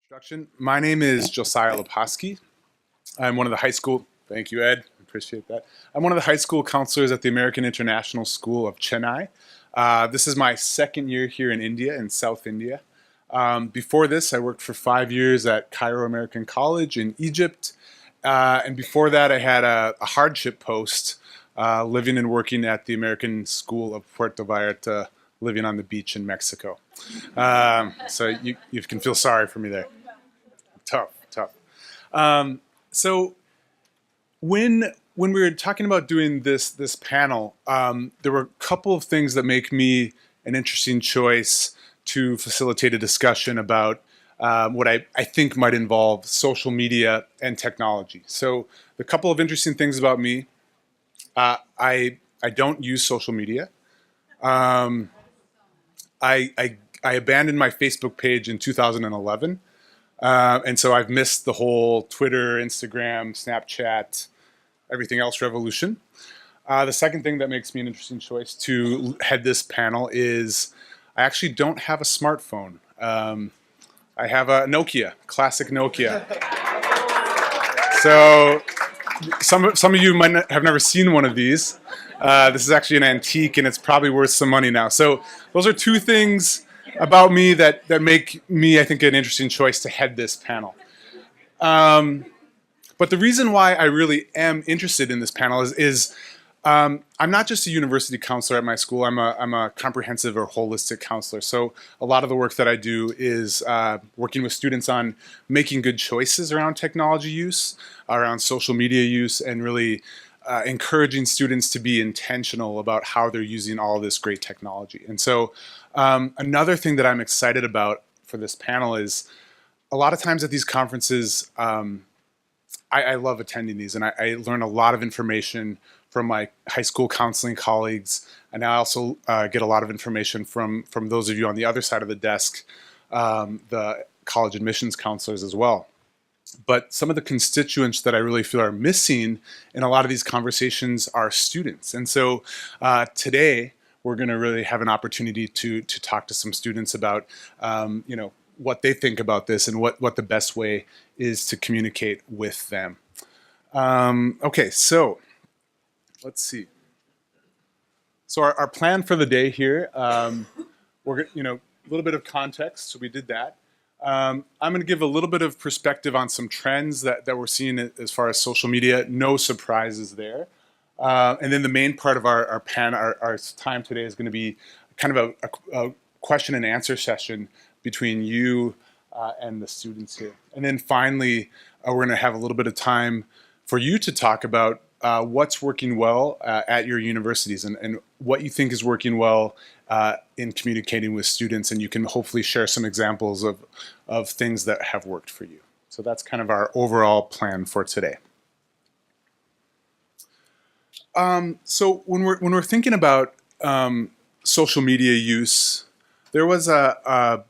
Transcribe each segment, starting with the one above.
Introduction. My name is Josiah Leposki. I'm one of the high school, thank you, Ed, appreciate that. I'm one of the high school counselors at the American International School of Chennai. This is my second year here in India, in South India. Before this, I worked for 5 years at Cairo American College in Egypt. And before that, I had a hardship post living and working at the American School of Puerto Vallarta, living on the beach in Mexico. So you can feel sorry for me there. Tough, tough. So when we were talking about doing this panel, there were a couple of things that make me an interesting choice to facilitate a discussion about what I think might involve social media and technology. So the couple of interesting things about me, I don't use social media. I abandoned my Facebook page in 2011. And so I've missed the whole Twitter, Instagram, Snapchat, everything else revolution. The second thing that makes me an interesting choice to head this panel is I actually don't have a smartphone. I have a Nokia, classic Nokia. So some of you might have never seen one of these. This is actually an antique and it's probably worth some money now. So those are two things about me that make me, I think, an interesting choice to head this panel. But the reason why I really am interested in this panel is I'm not just a university counselor at my school. I'm a comprehensive or holistic counselor. So a lot of the work that I do is working with students on making good choices around technology use, around social media use, and really encouraging students to be intentional about how they're using all of this great technology. And so another thing that I'm excited about for this panel is a lot of times at these conferences, I love attending these, and I learn a lot of information from my high school counseling colleagues, and I also get a lot of information from those of you on the other side of the desk, the college admissions counselors as well. But some of the constituents that I really feel are missing in a lot of these conversations are students. And so today we're going to really have an opportunity to talk to some students about what they think about this and what the best way is to communicate with them. Okay, so let's see. So our plan for the day here, we're a little bit of context. So we did that. I'm going to give a little bit of perspective on some trends that we're seeing as far as social media. No surprises there. And then the main part of our time today is going to be kind of a question and answer session between you and the students here. And then finally, we're going to have a little bit of time for you to talk about what's working well at your universities and what you think is working well in communicating with students, and you can hopefully share some examples of things that have worked for you. So that's kind of our overall plan for today. So when we're thinking about social media use, there was a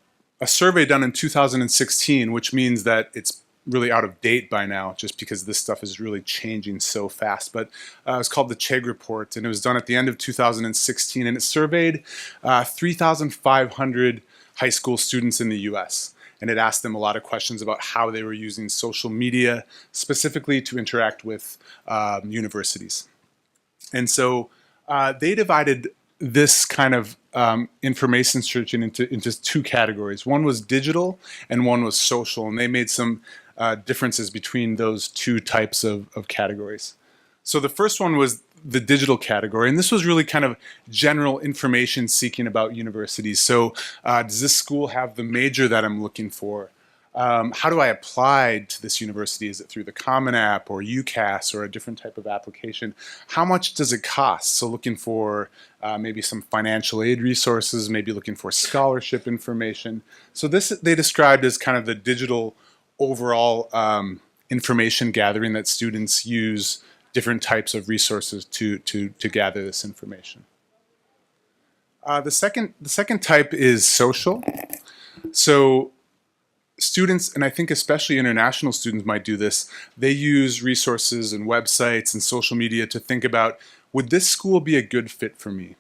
survey done in 2016, which means that it's really out of date by now, just because this stuff is really changing so fast. But it was called the Chegg Report, and it was done at the end of 2016, and it surveyed 3,500 high school students in the US. And it asked them a lot of questions about how they were using social media, specifically to interact with universities. And so they divided this kind of information searching into two categories. One was digital and one was social, and they made some differences between those two types of categories. So the first one was the digital category, and this was really kind of general information seeking about universities. So does this school have the major that I'm looking for? How do I apply to this university? Is it through the Common App or UCAS or a different type of application? How much does it cost? So looking for maybe some financial aid resources, maybe looking for scholarship information. So this they described as kind of the digital overall information gathering that students use different types of resources to gather this information. The second type is social. So students, and I think especially international students might do this, they use resources and websites and social media to think about, would this school be a good fit for me?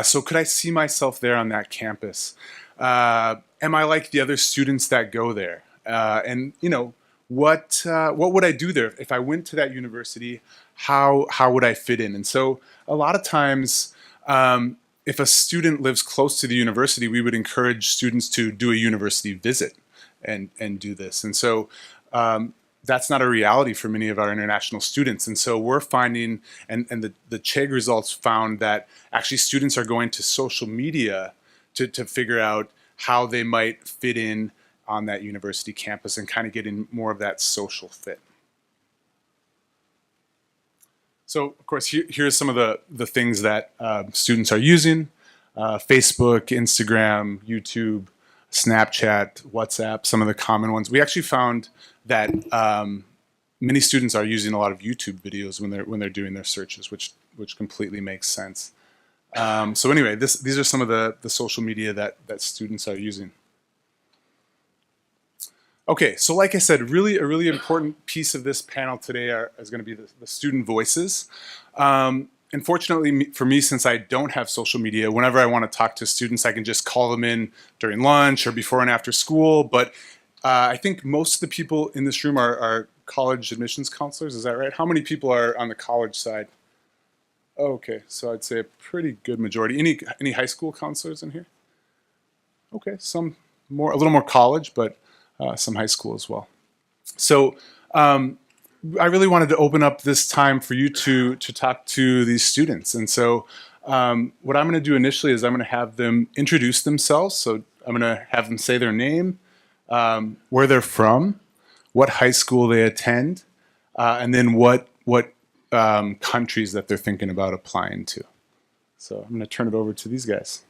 So could I see myself there on that campus? Am I like the other students that go there? and what would I do there if I went to that university? How would I fit in? And so a lot of times, if a student lives close to the university, we would encourage students to do a university visit and do this. And so that's not a reality for many of our international students. And so we're finding, and the Chegg results found that actually students are going to social media to figure out how they might fit in on that university campus and kind of getting more of that social fit. So, of course, here's some of the things that students are using. Facebook, Instagram, YouTube, Snapchat, WhatsApp, some of the common ones. We actually found that many students are using a lot of YouTube videos when they're doing their searches, which completely makes sense. So anyway, these are some of the social media that students are using. Okay, so like I said, a really important piece of this panel today is going to be the student voices. Unfortunately for me, since I don't have social media, whenever I want to talk to students, I can just call them in during lunch or before and after school. But I think most of the people in this room are college admissions counselors. Is that right? How many people are on the college side? Okay, so I'd say a pretty good majority. Any high school counselors in here? Okay, some more, a little more college, but some high school as well. So I really wanted to open up this time for you to talk to these students. And so what I'm going to do initially is I'm going to have them introduce themselves. So I'm going to have them say their name, where they're from, what high school they attend, and then what countries that they're thinking about applying to. So I'm going to turn it over to these guys.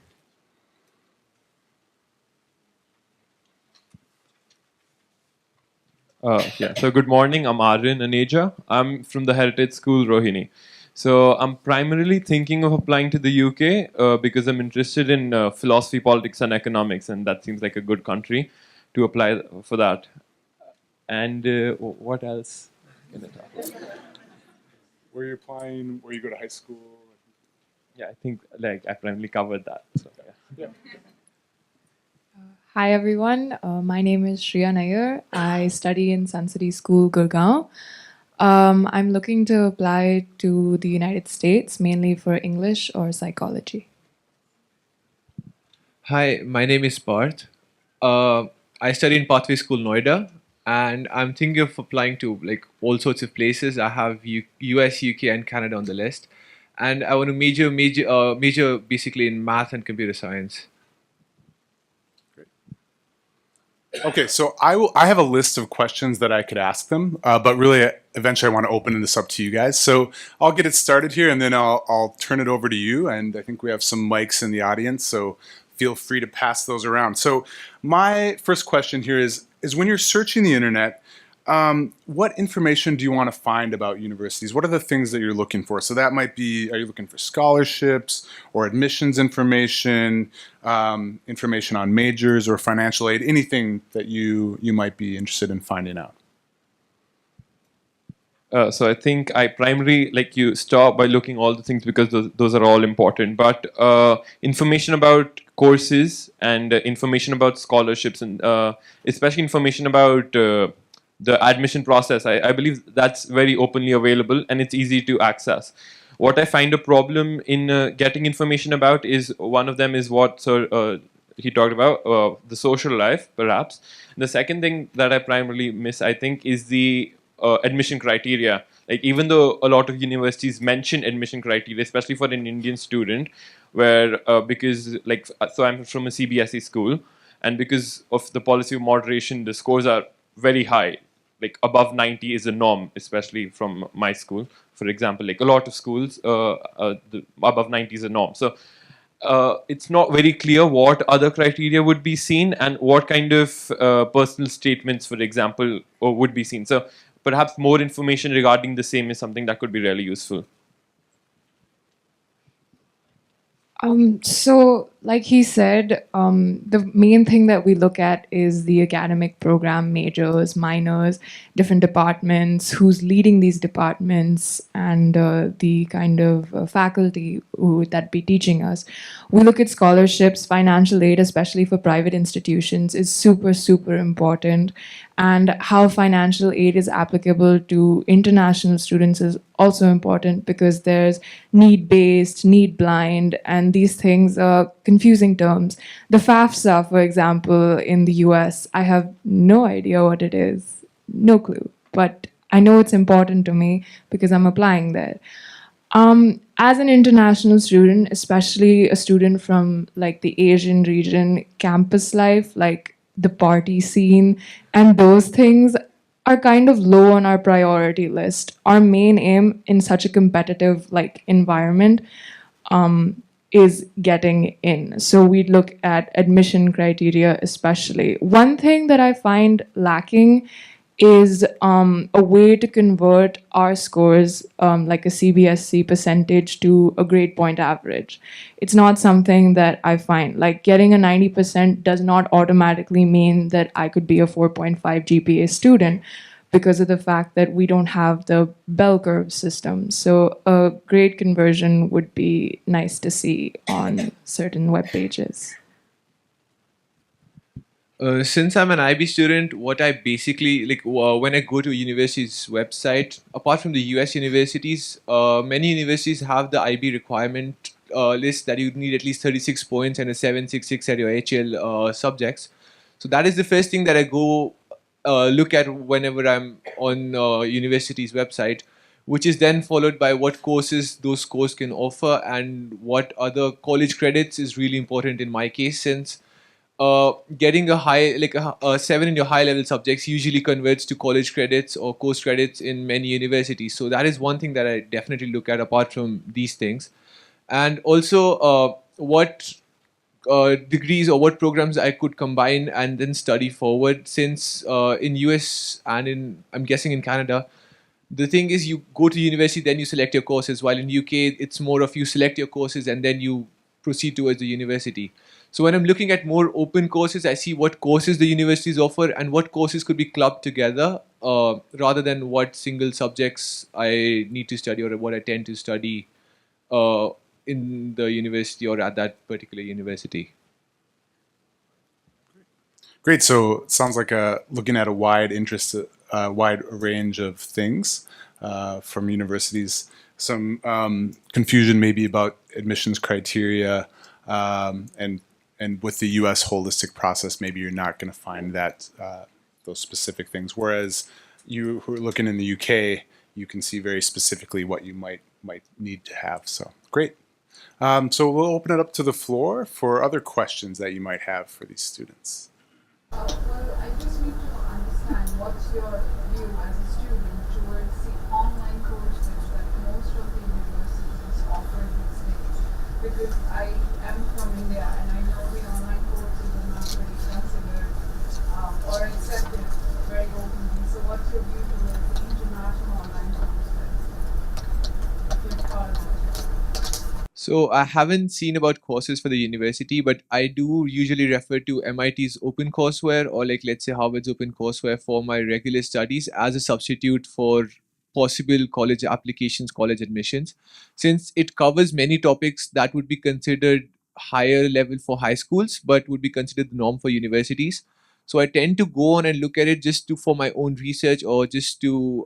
So good morning, I'm Aryan Aneja. I'm from the Heritage School, Rohini. So I'm primarily thinking of applying to the UK because I'm interested in philosophy, politics, and economics, and that seems like a good country to apply for that. And what else can I talk about? Where you're applying, where you go to high school? Yeah, I think like I primarily covered that. So, yeah. Hi everyone, my name is Shriya Nair. I study in Sun City School, Gurgaon. I'm looking to apply to the United States, mainly for English or psychology. Hi, my name is Parth. I study in Pathway School, Noida, and I'm thinking of applying to like all sorts of places. I have US, UK, and Canada on the list, and I want to major basically in math and computer science. Okay, so I have a list of questions that I could ask them, but really eventually I want to open this up to you guys. So I'll get it started here and then I'll turn it over to you. And I think we have some mics in the audience, so feel free to pass those around. So my first question here is when you're searching the internet, what information do you want to find about universities? What are the things that you're looking for? So that might be, are you looking for scholarships or admissions information, information on majors or financial aid, anything that you might be interested in finding out? So I think I primarily like you start by looking all the things because those are all important. But information about courses and information about scholarships and especially information about the admission process, I believe that's very openly available and it's easy to access. What I find a problem in getting information about is one of them is what he talked about, the social life, perhaps. The second thing that I primarily miss, I think, is the admission criteria. Like even though a lot of universities mention admission criteria, especially for an Indian student, where because like so I'm from a CBSE school, and because of the policy of moderation, the scores are very high. Like above 90 is a norm, especially from my school. For example, like a lot of schools, above 90 is a norm. So it's not very clear what other criteria would be seen and what kind of personal statements, for example, would be seen. So perhaps more information regarding the same is something that could be really useful. So like he said, the main thing that we look at is the academic program, majors, minors, different departments, who's leading these departments, and the kind of faculty who would that be teaching us. We look at scholarships, financial aid, especially for private institutions, is super, super important. And how financial aid is applicable to international students is also important because there's need based, need blind, and these things are confusing terms. The FAFSA, for example, in the US, I have no idea what it is, no clue, but I know it's important to me because I'm applying there. As an international student, especially a student from like the Asian region, campus life, like the party scene, and those things are kind of low on our priority list. Our main aim in such a competitive like environment is getting in. So we'd look at admission criteria, especially. One thing that I find lacking is a way to convert our scores, like a CBSC percentage, to a grade point average. It's not something that I find. Like getting a 90% does not automatically mean that I could be a 4.5 GPA student because of the fact that we don't have the bell curve system. So a grade conversion would be nice to see on certain web pages. Since I'm an IB student, what I basically like when I go to a university's website, apart from the US universities, many universities have the IB requirement list that you need at least 36 points and a 766 at your HL subjects. So that is the first thing that I go look at whenever I'm on university's website, which is then followed by what courses those scores can offer and what other college credits is really important in my case, since getting a high like a 7 in your high level subjects usually converts to college credits or course credits in many universities. So that is one thing that I definitely look at apart from these things. And also what degrees or what programs I could combine and then study forward, since in US and in I'm guessing in Canada, the thing is you go to university then you select your courses, while in UK it's more of you select your courses and then you proceed towards the university. So when I'm looking at more open courses, I see what courses the universities offer and what courses could be clubbed together, rather than what single subjects I need to study or what I tend to study uh, in the university or at that particular university. Great. So it sounds like looking at a wide interest, wide range of things from universities. Some confusion maybe about admissions criteria, and with the U.S. holistic process, maybe you're not going to find that those specific things. Whereas you who are looking in the UK, you can see very specifically what you might need to have. So great. So we'll open it up to the floor for other questions that you might have for these students. Well, I just need to understand what's your view as a student towards the online courses that most of the universities offer these days. Because I am from India and I know the online courses are not really considered or accepted very openly. So what's your view towards the international online courses? If you're part of it. So I haven't seen about courses for the university, but I do usually refer to MIT's OpenCourseWare or like let's say Harvard's OpenCourseWare for my regular studies as a substitute for possible college applications, college admissions, since it covers many topics that would be considered higher level for high schools, but would be considered the norm for universities. So I tend to go on and look at it just to for my own research or just to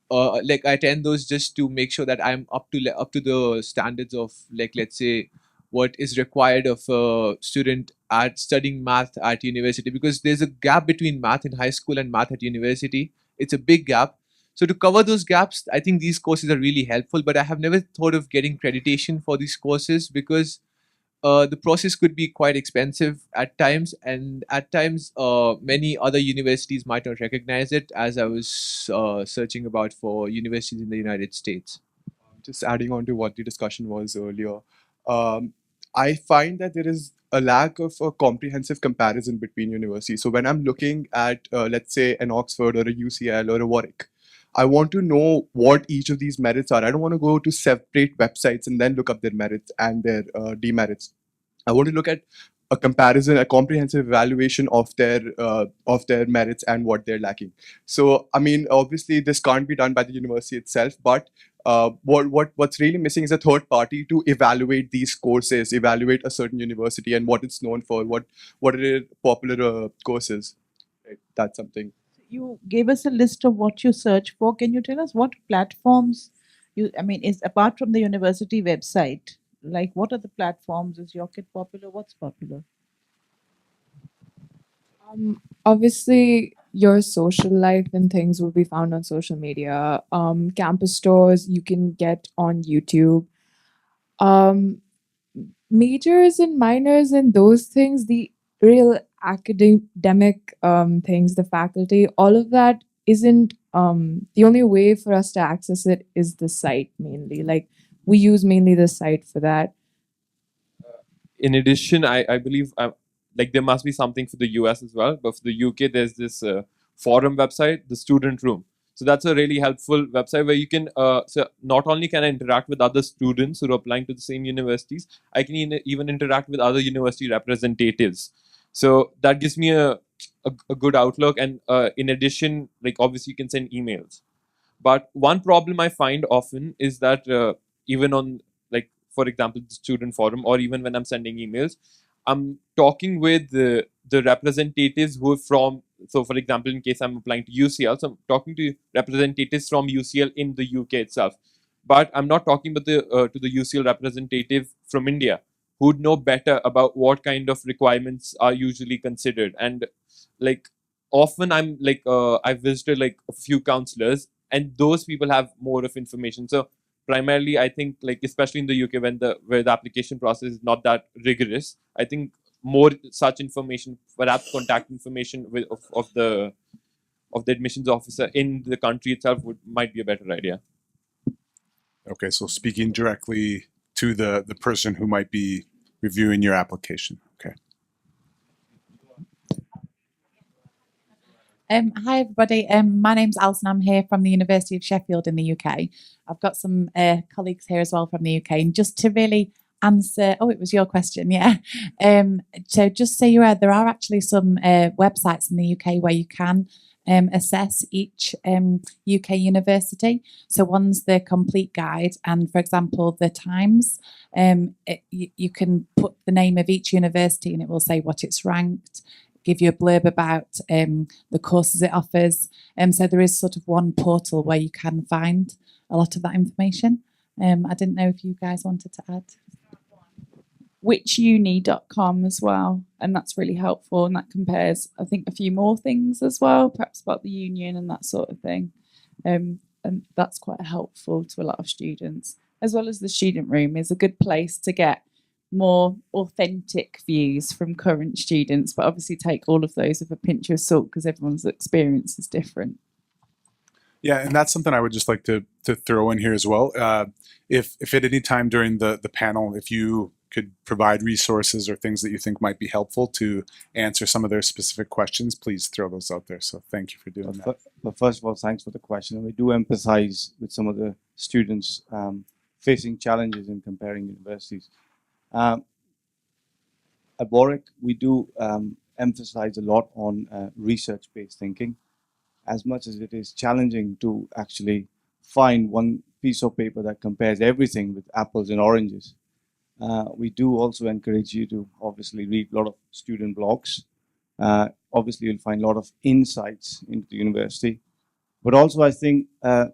like I attend those just to make sure that I'm up to the standards of like let's say what is required of a student at studying math at university, because there's a gap between math in high school and math at university. It's a big gap. So to cover those gaps, I think these courses are really helpful, but I have never thought of getting accreditation for these courses because the process could be quite expensive at times, and at times many other universities might not recognize it, as I was searching about for universities in the United States. Just adding on to what the discussion was earlier, I find that there is a lack of a comprehensive comparison between universities. So when I'm looking at, let's say, an Oxford or a UCL or a Warwick, I want to know what each of these merits are. I don't want to go to separate websites and then look up their merits and their demerits. I want to look at a comparison, a comprehensive evaluation of their merits and what they're lacking. So, I mean, obviously, this can't be done by the university itself, but what's really missing is a third party to evaluate these courses, evaluate a certain university and what it's known for, what are popular courses. Right? That's something. You gave us a list of what you search for. Can you tell us what platforms you, I mean, is apart from the university website, like what are the platforms? Is your kid popular? What's popular? Obviously, your social life and things will be found on social media. Campus stores you can get on YouTube. Majors and minors and those things, the real academic things, the faculty, all of that isn't the only way for us to access it is the site mainly. Like we use mainly the site for that. In addition, I believe like there must be something for the US as well, but for the UK, there's this forum website, the Student Room. So that's a really helpful website where you can, so not only can I interact with other students who are applying to the same universities, I can even interact with other university representatives. So that gives me a good outlook. And in addition, like obviously you can send emails. But one problem I find often is that even on, like, for example, the student forum, or even when I'm sending emails, I'm talking with the representatives who are from, so for example, in case I'm applying to UCL, so I'm talking to representatives from UCL in the UK itself. But I'm not talking about to the UCL representative from India who would know better about what kind of requirements are usually considered. And like often I'm like, I've visited like a few counselors and those people have more of information. So primarily I think like especially in the UK where the application process is not that rigorous, I think more such information, perhaps contact information of the admissions officer in the country itself might be a better idea. Okay, so speaking directly to the person who might be reviewing your application. Okay. Hi everybody, my name's Alison. I'm here from the University of Sheffield in the UK. I've got some colleagues here as well from the UK, and just to really answer, it was your question, yeah. So just so you're aware, there are actually some websites in the UK where you can assess each UK university. So one's the complete guide, and for example, the Times, you can put the name of each university and it will say what it's ranked, give you a blurb about the courses it offers. So there is sort of one portal where you can find a lot of that information. I didn't know if you guys wanted to add. Whichuni.com as well, and that's really helpful, and that compares I think a few more things as well, perhaps about the union and that sort of thing, and that's quite helpful to a lot of students, as well as the student room is a good place to get more authentic views from current students, but obviously take all of those with a pinch of salt because everyone's experience is different. Yeah, and that's something I would just like to throw in here as well. If at any time during the panel, if you could provide resources or things that you think might be helpful to answer some of their specific questions, please throw those out there. So thank you for doing that. But first of all, thanks for the question. And we do empathize with some of the students facing challenges in comparing universities. At Warwick, we do emphasize a lot on research-based thinking. As much as it is challenging to actually find one piece of paper that compares everything with apples and oranges, we do also encourage you to obviously read a lot of student blogs. Obviously, you'll find a lot of insights into the university. But also, I think a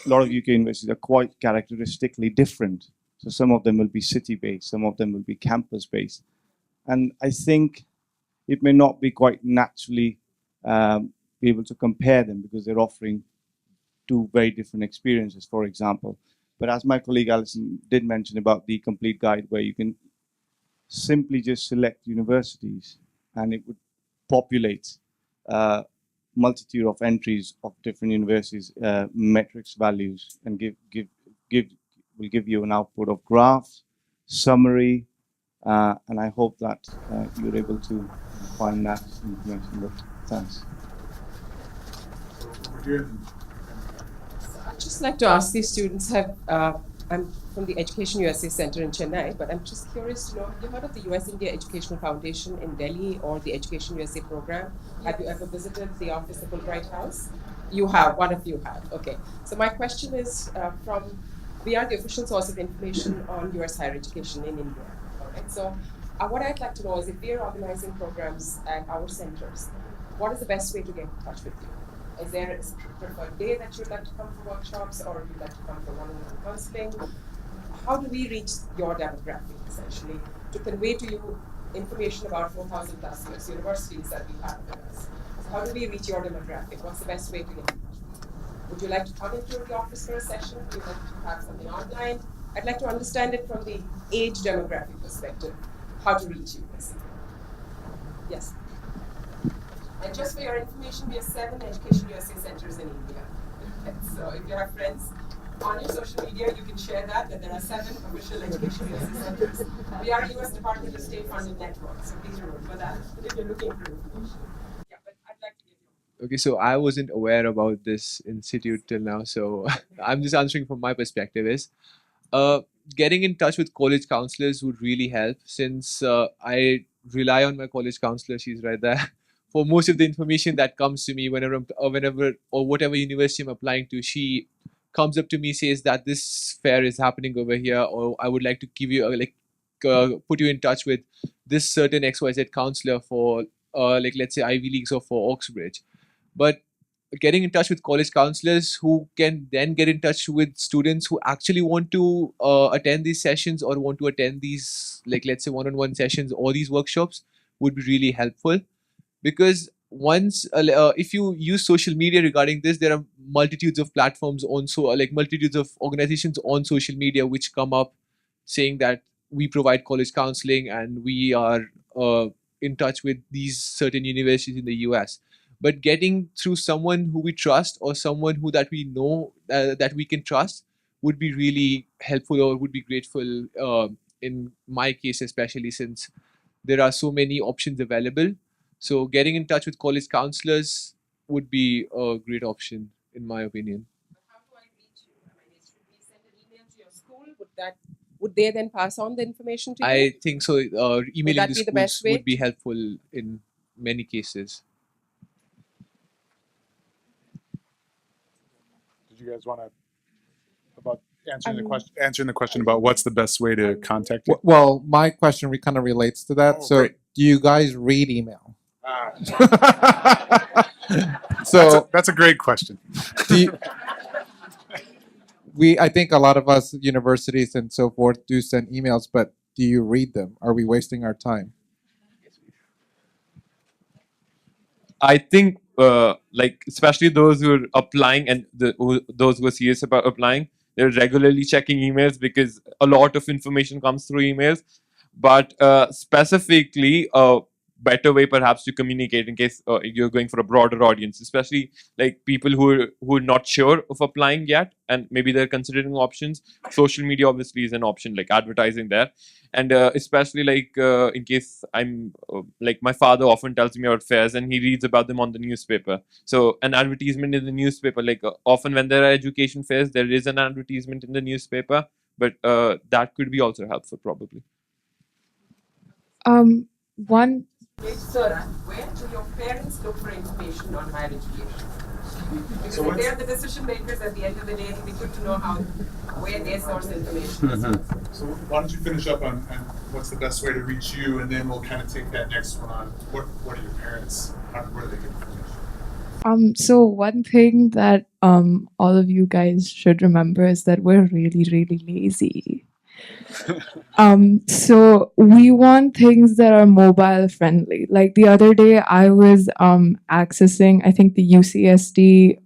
lot of UK universities are quite characteristically different. So some of them will be city-based, some of them will be campus-based. And I think it may not be quite naturally be able to compare them because they're offering two very different experiences, for example. But as my colleague Alison did mention about the complete guide, where you can simply just select universities and it would populate a multitude of entries of different universities, metrics, values, and will give you an output of graphs, summary, and I hope that you're able to find that information. But thanks. I'd just like to ask these students, have I'm from the Education USA Center in Chennai, but I'm just curious to know, have you heard of the US India Educational Foundation in Delhi or the Education USA program? Have you ever visited the office of Fulbright House? You have, one of you have. Okay. So my question is we are the official source of information on US higher education in India. All right. So what I'd like to know is if we are organizing programs at our centers, what is the best way to get in touch with you? Is there a preferred day that you'd like to come for workshops or you'd like to come for one-on-one counseling? How do we reach your demographic, essentially, to convey to you information about 4,000 plus US universities that we have with us? So how do we reach your demographic? What's the best way to get in touch with you? Would you like to come into the office for a session? Would you like to have something online? I'd like to understand it from the age demographic perspective, how to reach you, basically. Yes. And just for your information, we have 7 Education USA centers in India. So if you have friends on your social media, you can share that there are 7 official Education USA centers. We are a US Department of State funded network, so please remember that if you're looking for information. Yeah, but I'd like to give you. Okay, so I wasn't aware about this institute till now, so I'm just answering from my perspective is uh, getting in touch with college counselors would really help since I rely on my college counselor, she's right there, for most of the information that comes to me whenever or whatever university I'm applying to. She comes up to me, says that this fair is happening over here, or I would like to give you put you in touch with this certain XYZ counselor for like let's say Ivy Leagues or for Oxbridge. But getting in touch with college counselors who can then get in touch with students who actually want to attend these sessions or want to attend these, like let's say one-on-one sessions or these workshops would be really helpful, because once if you use social media regarding this, there are multitudes of platforms on like multitudes of organizations on social media which come up saying that we provide college counseling and we are in touch with these certain universities in the US. But getting through someone who we trust or someone who that we know that we can trust would be really helpful or would be grateful in my case, especially since there are so many options available. So getting in touch with college counselors would be a great option in my opinion. But how do I reach you? I mean, should we send an email to your school? Would they then pass on the information to you? I think so. Emailing that the be the schools best way? would be helpful in many cases. Did you guys want to about answering the question about what's the best way to contact you? Well, my question kind of relates to that. Oh, so, great. do you guys read email? So that's a great question. I think a lot of us universities and so forth do send emails, but do you read them? Are we wasting our time? I think, like especially those who are applying and those who are serious about applying, they're regularly checking emails because a lot of information comes through emails. But specifically, better way perhaps to communicate in case you're going for a broader audience, especially like people who are not sure of applying yet and maybe they're considering options. Social media obviously is an option, like advertising there. And especially like in case I'm like my father often tells me about fairs and he reads about them on the newspaper. So an advertisement in the newspaper, like often when there are education fairs, there is an advertisement in the newspaper, but that could be also helpful probably. One Sir, where do your parents look for information on higher education? Because if they're the decision makers at the end of the day, it'd be good to know where they source information. So why don't you finish up on what's the best way to reach you, and then we'll kind of take that next one on what are your parents, where do they get information? So one thing that all of you guys should remember is that we're really, really lazy. So we want things that are mobile friendly. Like the other day, I was accessing, I think, the UCSD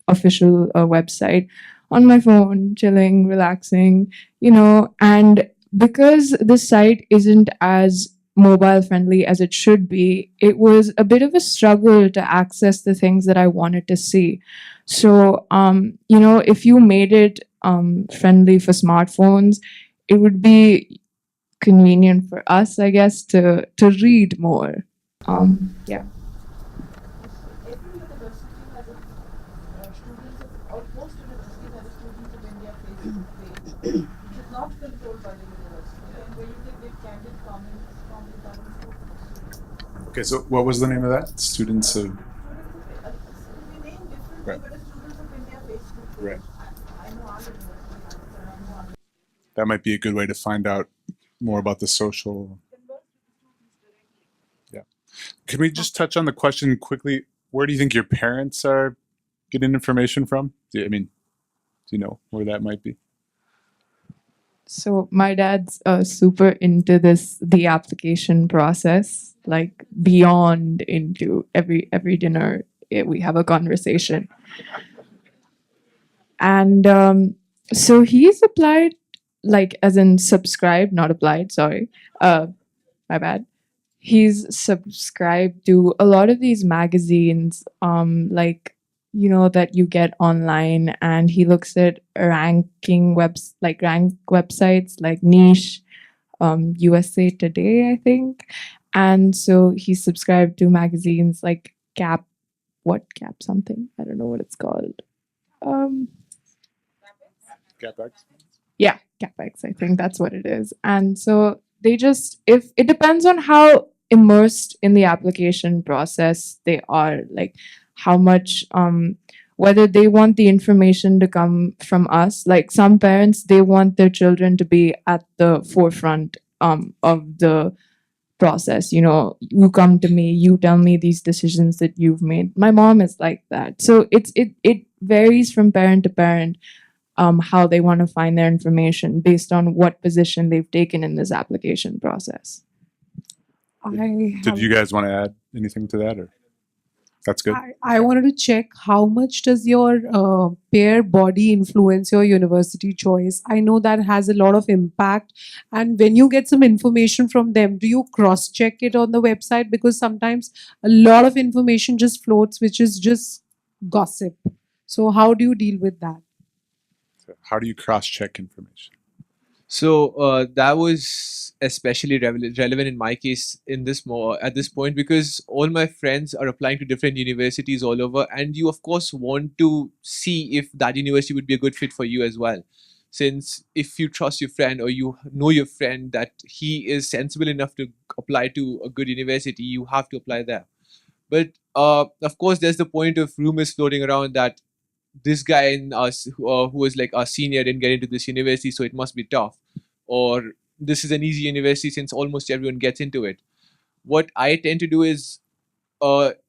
official website on my phone, chilling, relaxing, and because the site isn't as mobile friendly as it should be, it was a bit of a struggle to access the things that I wanted to see. So, if you made it friendly for smartphones, it would be convenient for us, I guess, to read more. Yeah. Every university has a students of, or most universities have a students of India Facebook page. It is not controlled by the university, and where you can give candid comments from the parents of the students. Okay, so what was the name of that? Students of. We name differently, Right. but it's Students of India Facebook page. Right. I know our university has it, and I know other. That might be a good way to find out more about the social. Yeah. Can we just touch on the question quickly? Where do you think your parents are getting information from? I mean, do you know where that might be? So my dad's super into the application process, like beyond into every dinner we have a conversation. And so he's applied, like as in subscribed, not applied, sorry. My bad. He's subscribed to a lot of these magazines, like that you get online, and he looks at rank websites like Niche, USA Today, I think. And so he subscribed to magazines like Cap something. I don't know what it's called. Um, CapEx? yeah, CapEx, I think that's what it is. And so they just, if it depends on how immersed in the application process they are, like how much, whether they want the information to come from us. Like some parents, they want their children to be at the forefront of the process. You come to me, you tell me these decisions that you've made. My mom is like that. So it varies from parent to parent, how they want to find their information based on what position they've taken in this application process. Did you guys want to add anything to that, or that's good? I wanted to check how much does your pair body influence your university choice? I know that has a lot of impact. And when you get some information from them, do you cross check it on the website? Because sometimes a lot of information just floats, which is just gossip. So how do you deal with that? How do you cross-check information? So that was especially relevant in my case at this point, because all my friends are applying to different universities all over, and you of course want to see if that university would be a good fit for you as well. Since if you trust your friend, or you know your friend that he is sensible enough to apply to a good university, you have to apply there. But of course, there's the point of rumors floating around that this guy in us who is like our senior didn't get into this university, so it must be tough, or this is an easy university since almost everyone gets into it. What I tend to do is,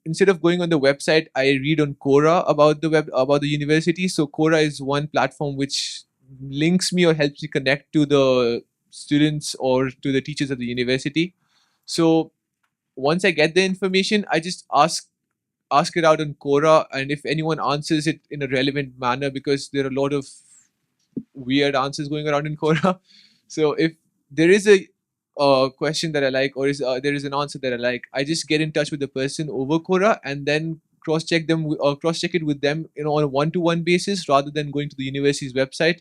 instead of going on the website, I read on Quora about the university. So Quora is one platform which links me or helps me connect to the students or to the teachers at the university. So once I get the information, I just ask it out on Quora, and if anyone answers it in a relevant manner, because there are a lot of weird answers going around in Quora. So if there is a question that I like, or there is an answer that I like, I just get in touch with the person over Quora and then cross-check it with them, on a one-to-one basis, rather than going to the university's website.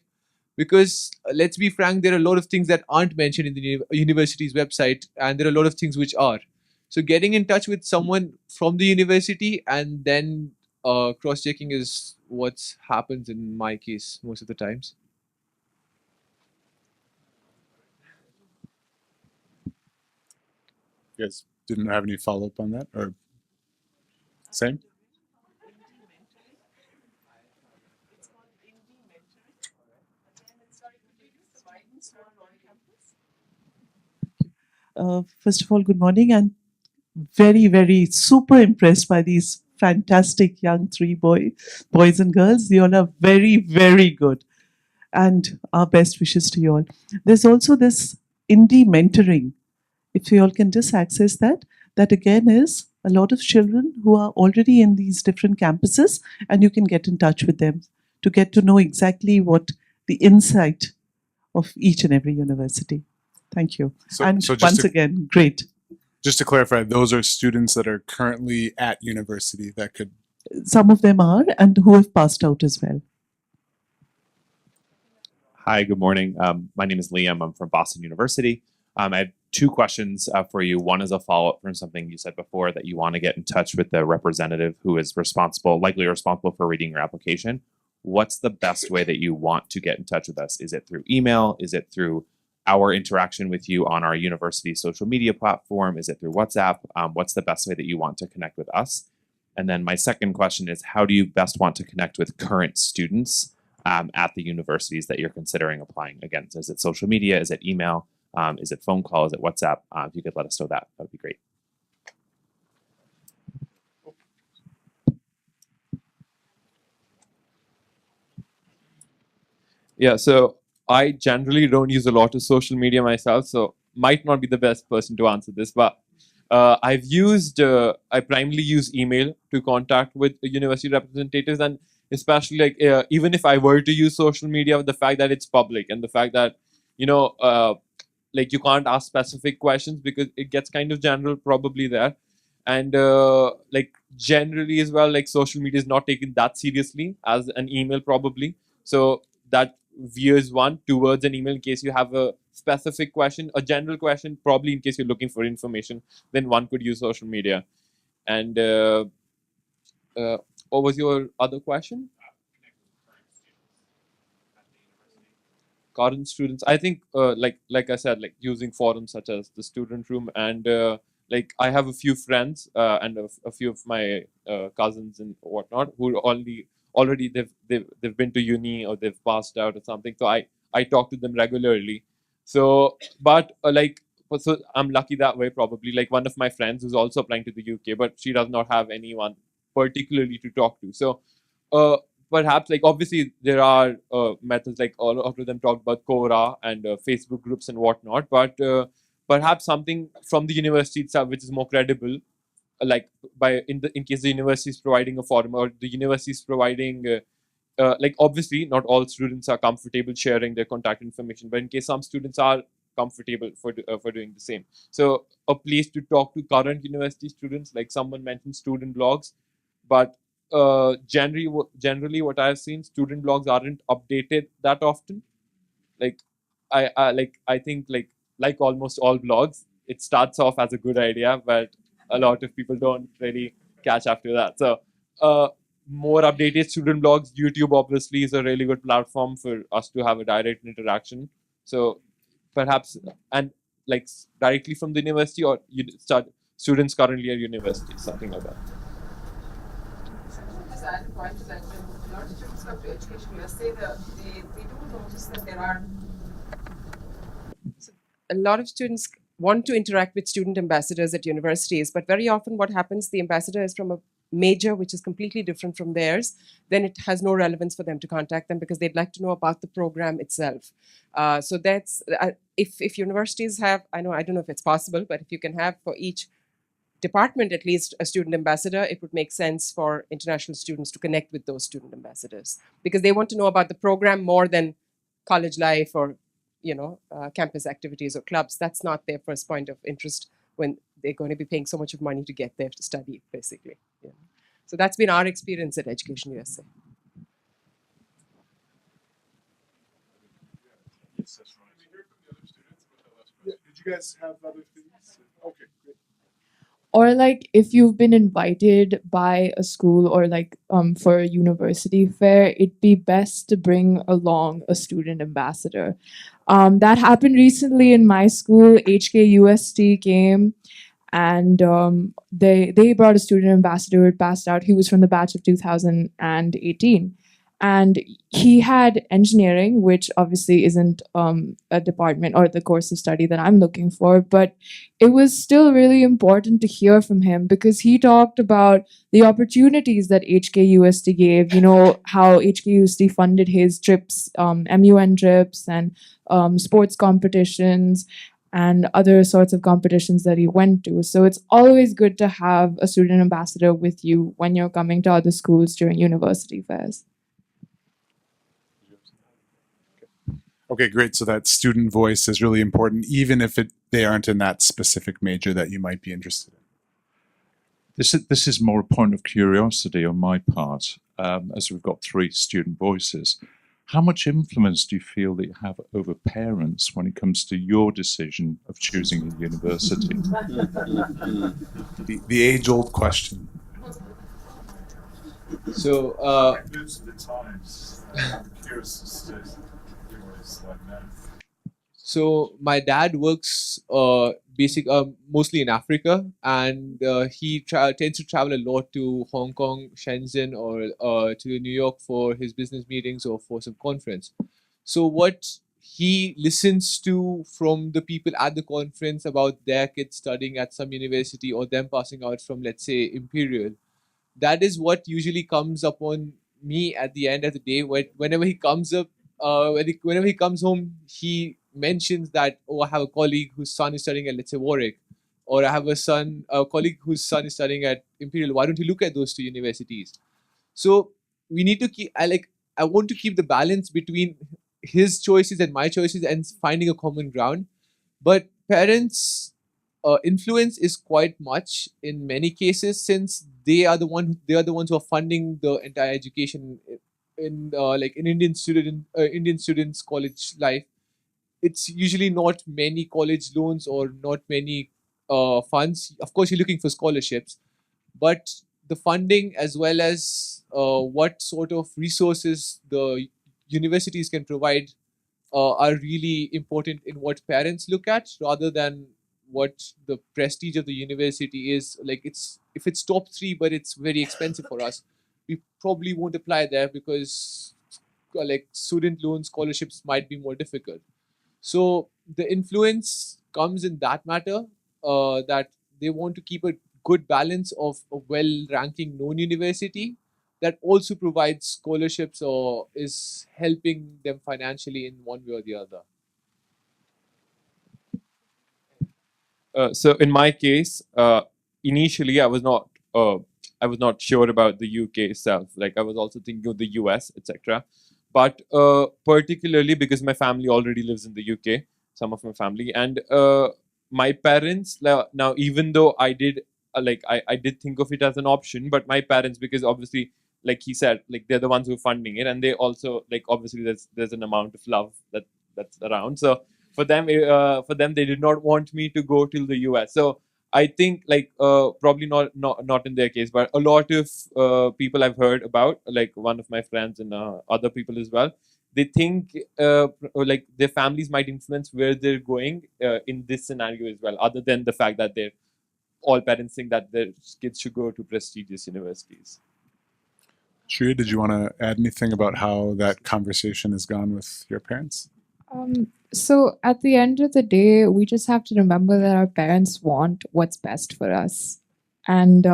Because let's be frank, there are a lot of things that aren't mentioned in the university's website, and there are a lot of things which are. So getting in touch with someone from the university and then cross-checking is what happens in my case most of the times. You guys didn't have any follow-up on that, or same? First of all, good morning, and very, very super impressed by these fantastic young three boys and girls. You all are very, very good, and our best wishes to you all. There's also this indie mentoring. If you all can just access that, that again is a lot of children who are already in these different campuses, and you can get in touch with them to get to know exactly what the insight of each and every university. Thank you. And so just once to- again, great. Just to clarify, those are students that are currently at university that could. Some of them are, and who have passed out as well. Hi, good morning. My name is Liam. I'm from Boston University. I have two questions for you. One is a follow-up from something you said before, that you want to get in touch with the representative who is likely responsible for reading your application. what's the best way that you want to get in touch with us? Is it through email? Is it through our interaction with you on our university social media platform? Is it through WhatsApp? What's the best way that you want to connect with us? And then my second question is, how do you best want to connect with current students at the universities that you're considering applying? Again, so is it social media? Is it email? Is it phone call? Is it WhatsApp? If you could let us know that, that would be great. Yeah, so I generally don't use a lot of social media myself, so might not be the best person to answer this, but I primarily use email to contact with university representatives, and especially like even if I were to use social media, the fact that it's public and the fact that like you can't ask specific questions because it gets kind of general probably there, and like generally as well, like social media is not taken that seriously as an email probably, so that veers one towards an email in case you have a specific question, a general question, probably in case you're looking for information, then one could use social media. And what was your other question? Current students, I think like I said, like using forums such as the student room, and like I have a few friends and a few of my cousins and whatnot who already they've been to uni or they've passed out or something, so I talk to them regularly. So but so I'm lucky that way probably. Like one of my friends who's also applying to the UK, but she does not have anyone particularly to talk to, so perhaps like obviously there are methods, like all of them talked about Quora and Facebook groups and whatnot, but perhaps something from the university itself which is more credible, like in case the university is providing a forum or the university is providing like obviously not all students are comfortable sharing their contact information, but in case some students are comfortable for doing the same, so a place to talk to current university students, like someone mentioned student blogs, but generally what I've seen, student blogs aren't updated that often. Like I think like almost all blogs, it starts off as a good idea, but a lot of people don't really catch after that. So more updated student blogs, YouTube obviously is a really good platform for us to have a direct interaction. So perhaps, and like directly from the university, or you start students currently at university, something like that. Just add a point to that. When a lot of students come to Education USA, they do notice that there are a lot of students want to interact with student ambassadors at universities, but very often what happens, the ambassador is from a major which is completely different from theirs, then it has no relevance for them to contact them because they'd like to know about the program itself. So that's, if universities have, I don't know if it's possible, but if you can have for each department at least a student ambassador, it would make sense for international students to connect with those student ambassadors because they want to know about the program more than college life or campus activities or clubs. That's not their first point of interest when they're going to be paying so much of money to get there to study, basically. So that's been our experience at Education USA. Yes, that's right. Can we hear from the other students about that last question? Did you guys have other things? Okay, great. Or like if you've been invited by a school or like for a university fair, it'd be best to bring along a student ambassador. That happened recently in my school. HKUST came and they brought a student ambassador who had passed out. He was from the batch of 2018. And he had engineering, which obviously isn't a department or the course of study that I'm looking for, but it was still really important to hear from him because he talked about the opportunities that HKUST gave, how HKUST funded his trips, MUN trips and sports competitions and other sorts of competitions that he went to. So it's always good to have a student ambassador with you when you're coming to other schools during university fairs. Okay, great. So that student voice is really important, even if they aren't in that specific major that you might be interested in. This is more a point of curiosity on my part, as we've got 3 student voices. How much influence do you feel that you have over parents when it comes to your decision of choosing a university? The age-old question. So Most of the times, I'm curious as to your like that. So my dad works mostly in Africa, and he tends to travel a lot to Hong Kong, Shenzhen, or to New York for his business meetings or for some conference. So what he listens to from the people at the conference about their kids studying at some university or them passing out from, let's say, Imperial, that is what usually comes upon me at the end of the day. Whenever he comes up, whenever he comes home, he mentions that, oh, I have a colleague whose son is studying at, let's say, Warwick, or I have a colleague whose son is studying at Imperial. Why don't you look at those two universities? So we need to keep. I want to keep the balance between his choices and my choices and finding a common ground. But parents' influence is quite much in many cases, since they are the ones who are funding the entire education in like an Indian students college life. It's usually not many college loans or not many funds. Of course, you're looking for scholarships, but the funding as well as what sort of resources the universities can provide are really important in what parents look at, rather than what the prestige of the university is. Like, it's if it's top three but it's very expensive for us, we probably won't apply there because like student loan scholarships might be more difficult. So the influence comes in that matter, that they want to keep a good balance of a well-ranking known university that also provides scholarships or is helping them financially in one way or the other. So in my case, initially I was not sure about the UK itself. Like I was also thinking of the US, etc. But particularly because my family already lives in the UK, some of my family, and my parents now, even though I did I did think of it as an option, but my parents, because obviously, like he said, like they're the ones who are funding it, and they also, like, obviously there's an amount of love that's around. So for them they did not want me to go to the US. So I think, like, probably not in their case, but a lot of people I've heard about, like one of my friends and other people as well, they think like their families might influence where they're going in this scenario as well, other than the fact that they're all parents think that their kids should go to prestigious universities. Shreya, did you want to add anything about how that conversation has gone with your parents? So at the end of the day, we just have to remember that our parents want what's best for us. And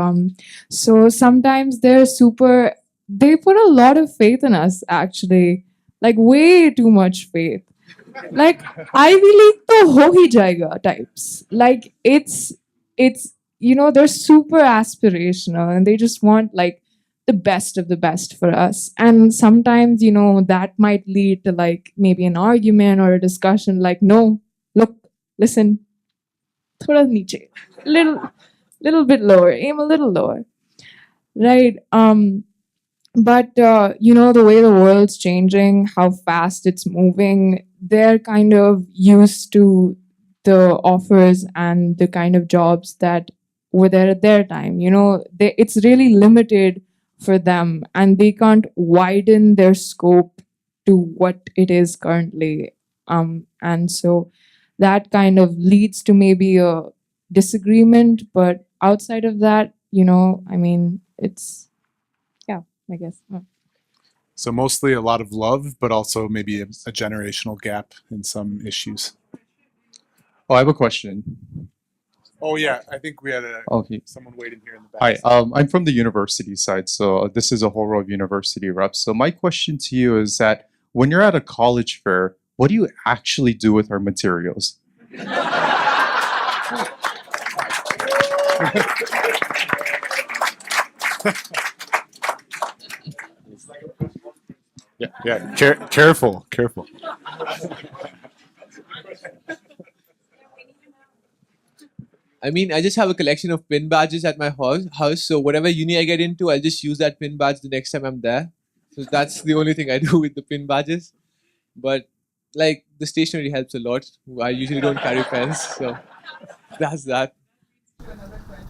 so sometimes they put a lot of faith in us, actually, like way too much faith. Like Ivy League to ho hi jayega types. Like it's they're super aspirational and they just want like the best of the best for us. And sometimes, that might lead to like maybe an argument or a discussion like, no, look, listen, thoda niche, little bit lower, aim a little lower. Right. But the way the world's changing, how fast it's moving, they're kind of used to the offers and the kind of jobs that were there at their time. It's really limited for them, and they can't widen their scope to what it is currently. And so that kind of leads to maybe a disagreement. But outside of that, I mean, it's I guess. So mostly a lot of love, but also maybe a generational gap in some issues. Oh, I have a question. Oh yeah, I think we had Okay. someone waiting here in the back. Hi, I'm from the university side, so this is a whole row of university reps. So my question to you is that when you're at a college fair, what do you actually do with our materials? Yeah. Careful. I mean, I just have a collection of pin badges at my house. So whatever uni I get into, I'll just use that pin badge the next time I'm there. So that's the only thing I do with the pin badges. But like the stationery helps a lot. I usually don't carry pens, so that's that. Another question.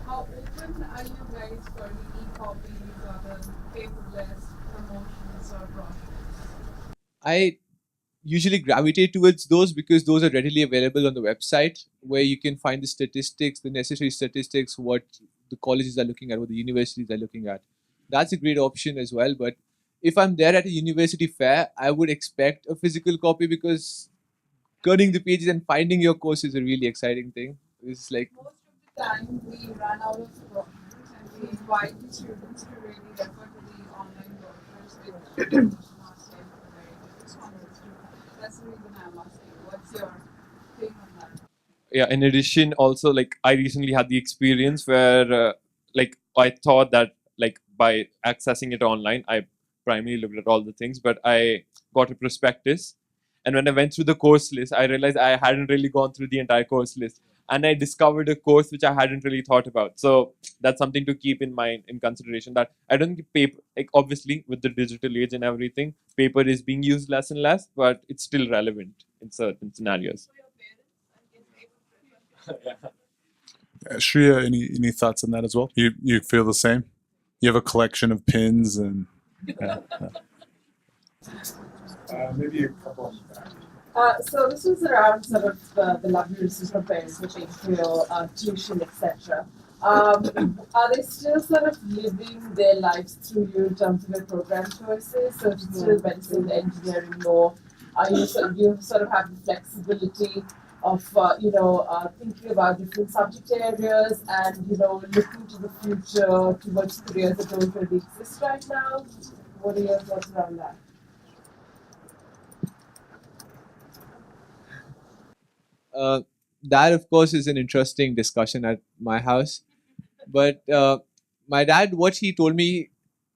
How open are you guys for the e-copies or the paperless promotions or brochures? I usually gravitate towards those because those are readily available on the website where you can find the statistics, the necessary statistics, what the colleges are looking at, what the universities are looking at. That's a great option as well. But if I'm there at a university fair, I would expect a physical copy because turning the pages and finding your course is a really exciting thing. It's like Most of the time we run out of brochures and we invite the students to really refer to the online brochures which last time were very good responses to. That's the reason I'm asking. What's your take on that? Yeah, in addition, also, like, I recently had the experience where like I thought that, like, by accessing it online, I primarily looked at all the things, but I got a prospectus, and when I went through the course list, I realized I hadn't really gone through the entire course list, and I discovered a course which I hadn't really thought about. So that's something to keep in mind, in consideration, that I don't think paper, like, obviously with the digital age and everything, paper is being used less and less, but it's still relevant in certain scenarios. Shreya, any thoughts on that as well? You feel the same? You have a collection of pins and maybe a couple on the back. So this was around sort of the luxuries for parents switching to tuition, etc. Are they still sort of living their lives through you in terms of their program choices? So it's still medicine, engineering, law. Are you sort of have the flexibility of thinking about different subject areas and looking to the future towards careers that don't really exist right now? What are your thoughts around that? That of course is an interesting discussion at my house. But my dad, what he told me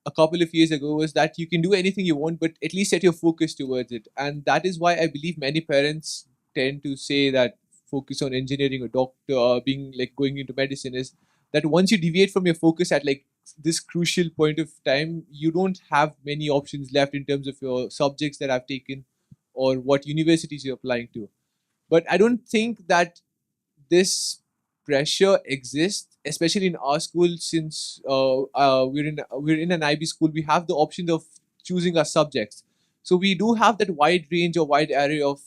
a couple of years ago was that you can do anything you want, but at least set your focus towards it. And that is why I believe many parents tend to say that focus on engineering or doctor or being like going into medicine is that once you deviate from your focus at like this crucial point of time, you don't have many options left in terms of your subjects that I've taken or what universities you're applying to. But I don't think that this pressure exists, especially in our school, since we're in an IB school. We have the option of choosing our subjects, so we do have that wide range or wide array of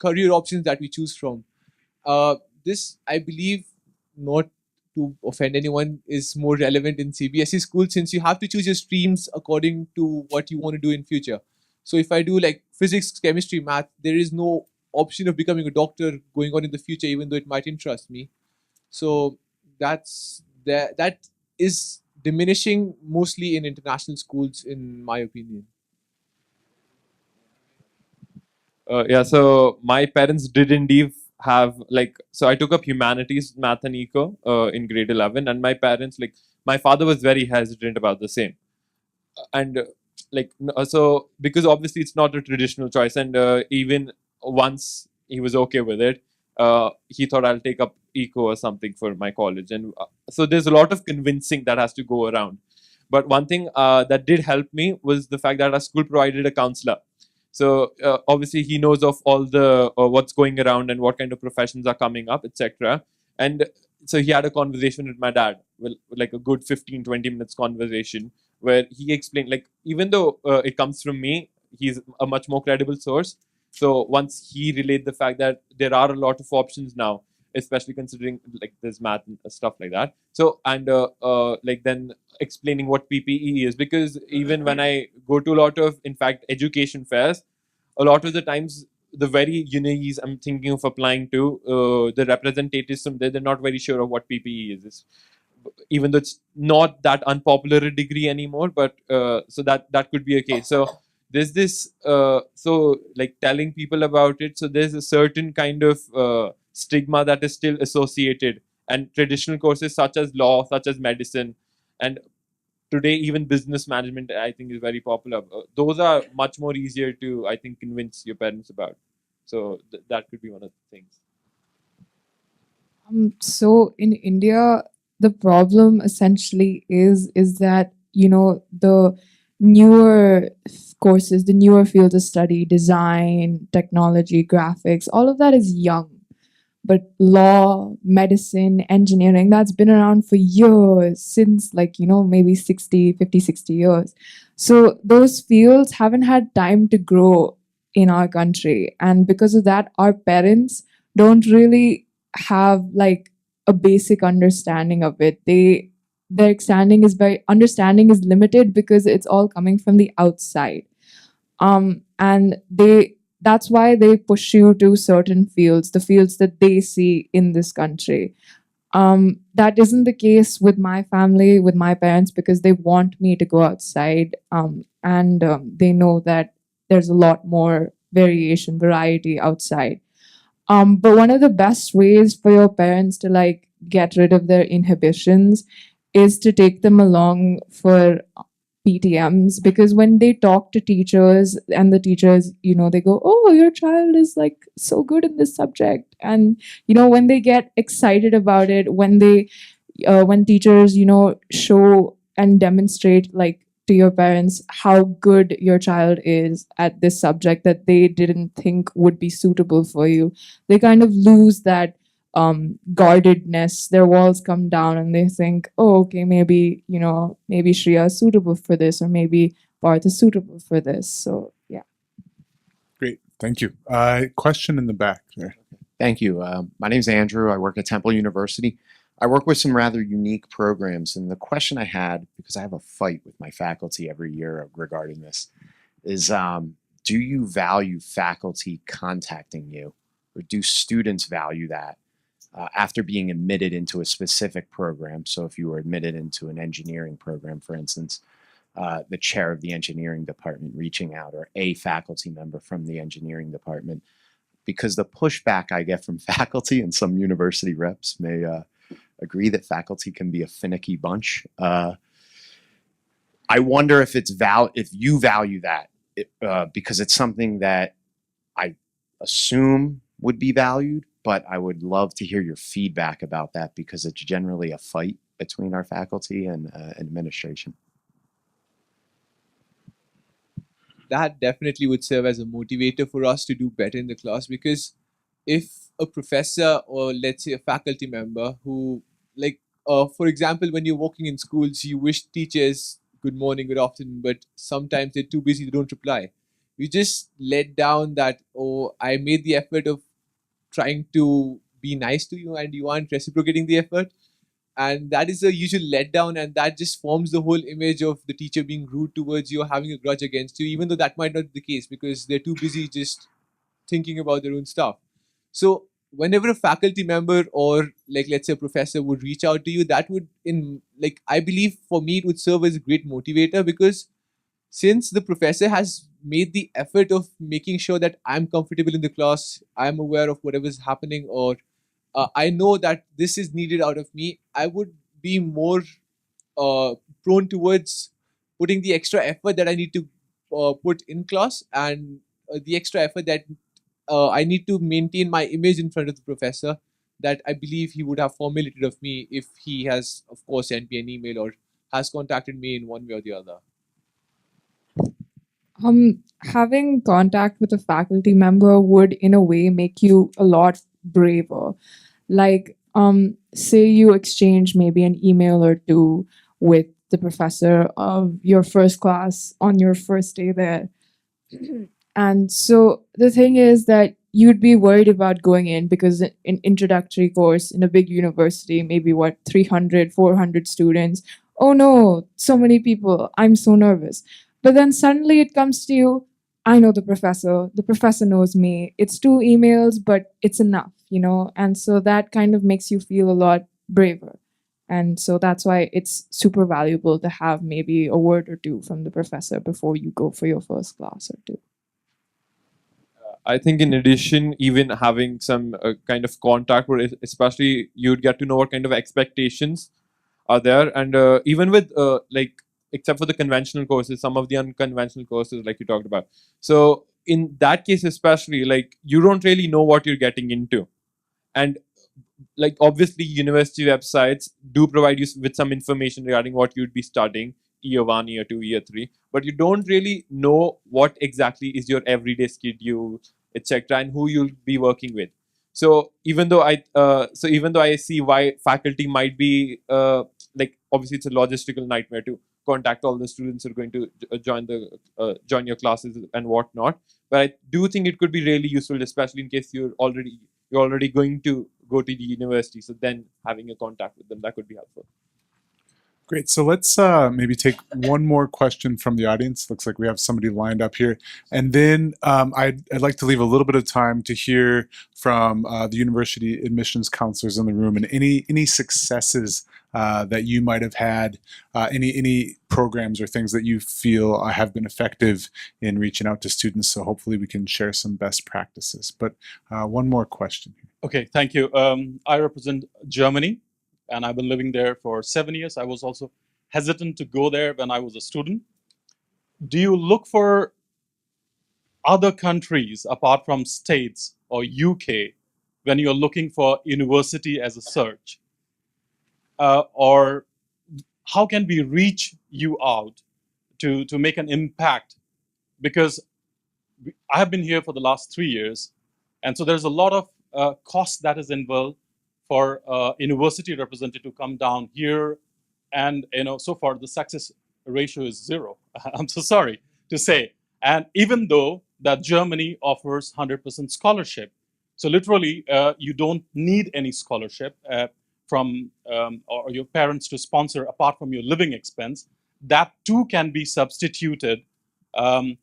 career options that we choose from. This, I believe, not to offend anyone, is more relevant in CBSE school since you have to choose your streams according to what you want to do in future. So if I do like physics, chemistry, math, there is no option of becoming a doctor going on in the future, even though it might interest me. So that is diminishing mostly in international schools, in my opinion. Yeah, so my parents did indeed have, like, so I took up humanities, math and eco in grade 11, and my parents, like, my father was very hesitant about the same. And so because obviously it's not a traditional choice, and even once he was okay with it, he thought I'll take up eco or something for my college, and so there's a lot of convincing that has to go around. But one thing that did help me was the fact that our school provided a counselor. So obviously he knows of all the what's going around and what kind of professions are coming up, etc. And so he had a conversation with my dad, well, like a good 15-20 minutes conversation, where he explained, like, even though it comes from me, he's a much more credible source. So once he relayed the fact that there are a lot of options now, especially considering like there's math and stuff like that. So and like then explaining what PPE is, because even when I go to a lot of, in fact, education fairs, a lot of the times the very unis I'm thinking of applying to, the representatives from there, they're not very sure of what PPE is. Even though it's not that unpopular a degree anymore, but so that could be a case. So there's this so like telling people about it, so there's a certain kind of stigma that is still associated, and traditional courses such as law, such as medicine, and today even business management, I think, is very popular. Those are much more easier to, I think, convince your parents about. So that could be one of the things. So in India, the problem essentially is that the newer courses, the newer fields of study, design, technology, graphics, all of that is young. But law, medicine, engineering, that's been around for years, since like, maybe 50, 60 years. So those fields haven't had time to grow in our country. And because of that, our parents don't really have like a basic understanding of it. Their understanding is limited because it's all coming from the outside. And that's why they push you to certain fields, the fields that they see in this country. That isn't the case with my family, with my parents, because they want me to go outside, and they know that there's a lot more variety outside. But one of the best ways for your parents to like get rid of their inhibitions is to take them along for PTMs, because when they talk to teachers and the teachers, they go, "Oh, your child is like so good in this subject." And, when they get excited about it, when teachers, show and demonstrate like to your parents how good your child is at this subject that they didn't think would be suitable for you, they kind of lose that guardedness. Their walls come down and they think, oh, okay, maybe Shreya is suitable for this, or maybe Parth is suitable for this. So yeah. Great, thank you. Question in the back there. Thank you. My name is Andrew. I work at Temple University. I work with some rather unique programs, and the question I had, because I have a fight with my faculty every year regarding this, is do you value faculty contacting you, or do students value that after being admitted into a specific program? So if you were admitted into an engineering program, for instance, the chair of the engineering department reaching out, or a faculty member from the engineering department, because the pushback I get from faculty, and some university reps may agree that faculty can be a finicky bunch. I wonder if if you value that, because it's something that I assume would be valued, but I would love to hear your feedback about that, because it's generally a fight between our faculty and administration. That definitely would serve as a motivator for us to do better in the class, because if a professor, or let's say a faculty member who, like, for example, when you're working in schools, you wish teachers good morning, good afternoon, but sometimes they're too busy, they don't reply. You just let down that, oh, I made the effort of trying to be nice to you and you aren't reciprocating the effort. And that is a usual letdown, and that just forms the whole image of the teacher being rude towards you or having a grudge against you, even though that might not be the case, because they're too busy just thinking about their own stuff. So whenever a faculty member, or like, let's say a professor, would reach out to you, that would, I believe for me, it would serve as a great motivator, because since the professor has made the effort of making sure that I'm comfortable in the class, I'm aware of whatever's happening, or I know that this is needed out of me, I would be more prone towards putting the extra effort that I need to put in class, and the extra effort that I need to maintain my image in front of the professor, that I believe he would have formulated of me if he has, of course, sent me an email or has contacted me in one way or the other. Having contact with a faculty member would, in a way, make you a lot braver. Like, say you exchange maybe an email or two with the professor of your first class on your first day there. And so the thing is that you'd be worried about going in, because an introductory course in a big university, maybe 300, 400 students. Oh no, so many people, I'm so nervous. But then suddenly it comes to you, I know the professor knows me. It's 2 emails, but it's enough, and so that kind of makes you feel a lot braver. And so that's why it's super valuable to have maybe a word or two from the professor before you go for your first class or two. I think in addition, even having some kind of contact, where especially you'd get to know what kind of expectations are there. And even with except for the conventional courses, some of the unconventional courses like you talked about. So in that case, especially, like, you don't really know what you're getting into. And like, obviously university websites do provide you with some information regarding what you'd be studying year 1, year 2, year 3, but you don't really know what exactly is your everyday schedule, etc., and who you'll be working with. So even though I see why faculty might be like, obviously it's a logistical nightmare to contact all the students who are going to join your classes and whatnot. But I do think it could be really useful, especially in case you're already going to go to the university. So then having a contact with them, that could be helpful. Great. So let's maybe take one more question from the audience. Looks like we have somebody lined up here. And then I'd like to leave a little bit of time to hear from the university admissions counselors in the room and any successes that you might have had, any programs or things that you feel have been effective in reaching out to students. So hopefully we can share some best practices. But one more question. Okay, thank you. I represent Germany, and I've been living there for 7 years. I was also hesitant to go there when I was a student. Do you look for other countries apart from States or UK when you're looking for university as a search? Or how can we reach you out to make an impact? Because I have been here for the last 3 years, and so there's a lot of cost that is involved for a university representative to come down here, and so far the success ratio is 0. I'm so sorry to say. And even though that Germany offers 100% scholarship, so literally you don't need any scholarship from or your parents to sponsor apart from your living expense. That too can be substituted from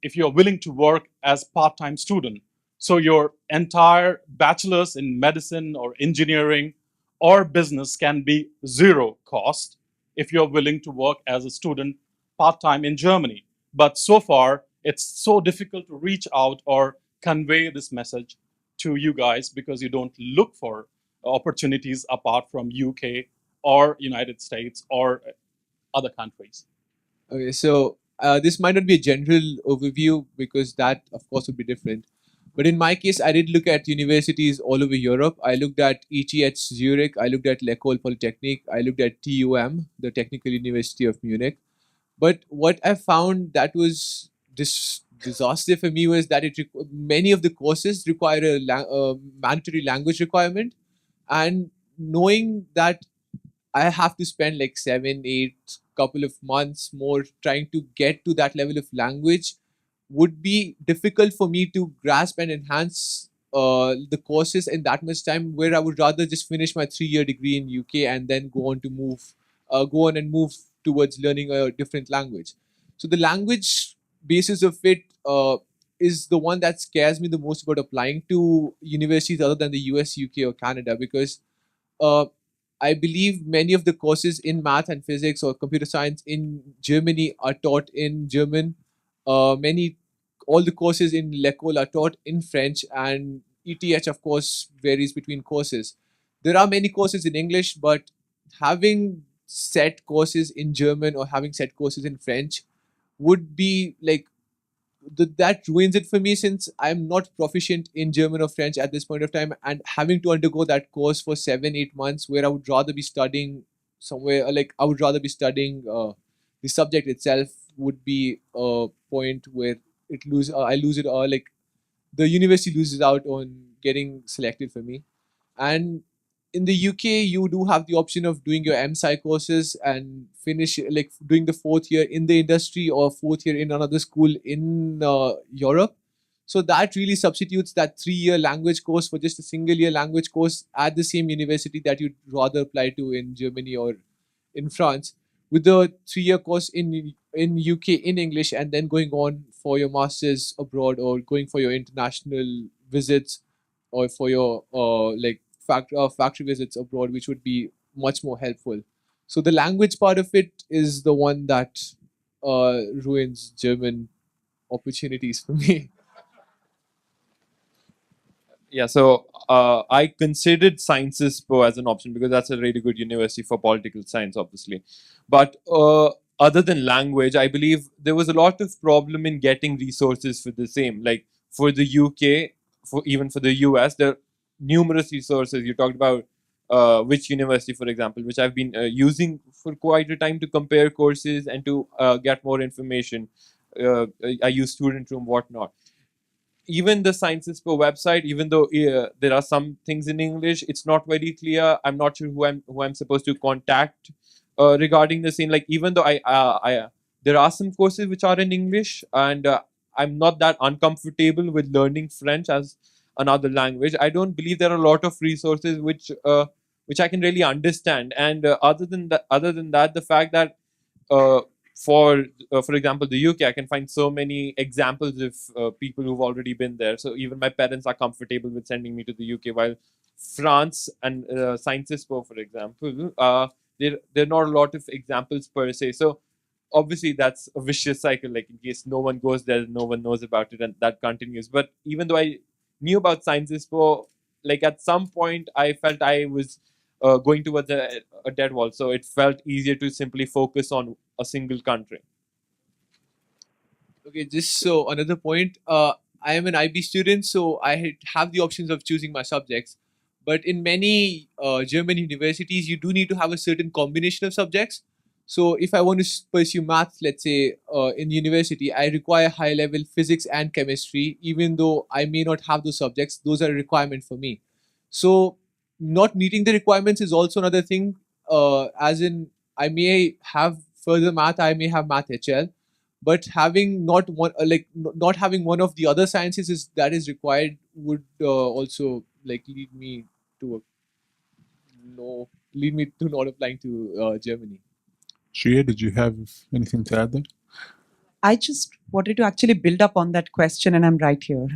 if you're willing to work as part-time student. So your entire bachelor's in medicine or engineering or business can be 0 cost if you're willing to work as a student part-time in Germany. But so far, it's so difficult to reach out or convey this message to you guys because you don't look for opportunities apart from UK or United States or other countries. Okay, so this might not be a general overview because that, of course, would be different. But in my case, I did look at universities all over Europe. I looked at ETH Zurich, I looked at l'École Polytechnique, I looked at TUM, the Technical University of Munich. But what I found that was disaster for me was that many of the courses require a mandatory language requirement. And knowing that I have to spend like 7, 8 couple of months more trying to get to that level of language would be difficult for me to grasp and enhance the courses in that much time, where I would rather just finish my 3-year degree in UK and then go on and move towards learning a different language. So the language basis of it is the one that scares me the most about applying to universities other than the US, UK, or Canada, because I believe many of the courses in math and physics or computer science in Germany are taught in German. All the courses in l'École are taught in French, and ETH, of course, varies between courses. There are many courses in English, but having set courses in German or having set courses in French would be like that ruins it for me, since I'm not proficient in German or French at this point of time, and having to undergo that course for 7-8 months, where I would rather be studying somewhere, like I would rather be studying the subject itself, would be a point where I lose it, or like the university loses out on getting selected for me. And in the UK, you do have the option of doing your MSci courses and finish like doing the 4th year in the industry or 4th year in another school in Europe. So that really substitutes that 3-year language course for just a single-year language course at the same university that you'd rather apply to in Germany or in France, with the 3-year course in UK in English, and then going on for your masters abroad or going for your international visits or for your factory visits abroad, which would be much more helpful. So the language part of it is the one that ruins German opportunities for me. Yeah, so I considered Sciences Po as an option because that's a really good university for political science, obviously. But other than language, I believe there was a lot of problem in getting resources for the same. Like for the UK, even for the US, there are numerous resources. You talked about which university, for example, which I've been using for quite a time to compare courses and to get more information. I use Student Room, whatnot. even the Sciences Per website, even though there are some things in English, it's not very clear. I'm not sure who I'm supposed to contact regarding the same. Like even though there are some courses which are in English, and I'm not that uncomfortable with learning French as another language. I don't believe there are a lot of resources which I can really understand. And other than that, the fact that uh, for example, the UK, I can find so many examples of people who've already been there. So even my parents are comfortable with sending me to the UK, while France and Sciences Po, for example, there are not a lot of examples per se. So obviously that's a vicious cycle. Like in case no one goes there, no one knows about it, and that continues. But even though I knew about Sciences Po, like at some point I felt I was going towards a dead wall. So it felt easier to simply focus on a single country. Okay, just so another point, I am an IB student, so I have the options of choosing my subjects. But in many German universities, you do need to have a certain combination of subjects. So if I want to pursue math, let's say in university, I require high level physics and chemistry, even though I may not have those subjects, those are a requirement for me. So not meeting the requirements is also another thing, as in I may have further math, I may have math HL, but having not one not having one of the other sciences that is required would also like lead me to not applying to Germany. Shreya, did you have anything to add there? I just wanted to actually build up on that question, and I'm right here.